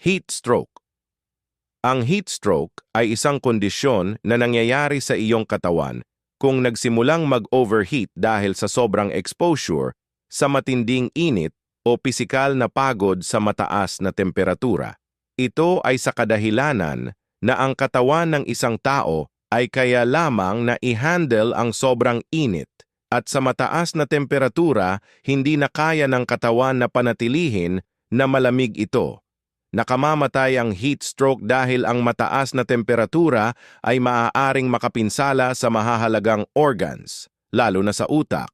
Heat stroke. Ang heat stroke ay isang kondisyon na nangyayari sa iyong katawan kung nagsimulang mag-overheat dahil sa sobrang exposure sa matinding init o pisikal na pagod sa mataas na temperatura. Ito ay sa kadahilanan na ang katawan ng isang tao ay kaya lamang na i-handle ang sobrang init at sa mataas na temperatura hindi na kaya ng katawan na panatilihin na malamig ito. Nakamamatay ang heat stroke dahil ang mataas na temperatura ay maaaring makapinsala sa mahahalagang organs, lalo na sa utak.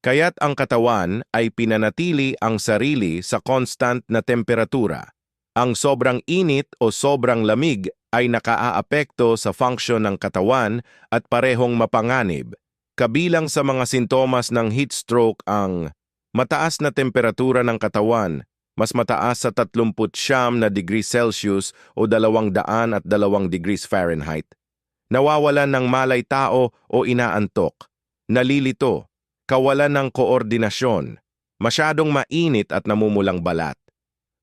Kaya't ang katawan ay pinanatili ang sarili sa constant na temperatura. Ang sobrang init o sobrang lamig ay nakaaapekto sa function ng katawan at parehong mapanganib. Kabilang sa mga sintomas ng heat stroke ang mataas na temperatura ng katawan, mas mataas sa 39 na degrees Celsius o 202 degrees Fahrenheit. Nawawalan ng malay tao o inaantok. Nalilito. Kawalan ng koordinasyon. Masyadong mainit at namumulang balat.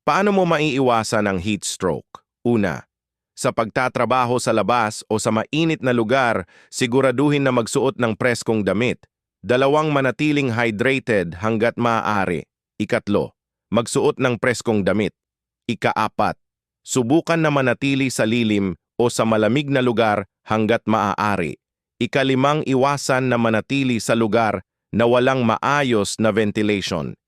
Paano mo maiiwasan ang heat stroke? Una, sa pagtatrabaho sa labas o sa mainit na lugar, siguraduhin na magsuot ng preskong damit. 2, manatiling hydrated hanggat maaari. 3, magsuot ng preskong damit. 4, subukan na manatili sa lilim o sa malamig na lugar hanggat maaari. 5, iwasan na manatili sa lugar na walang maayos na ventilation.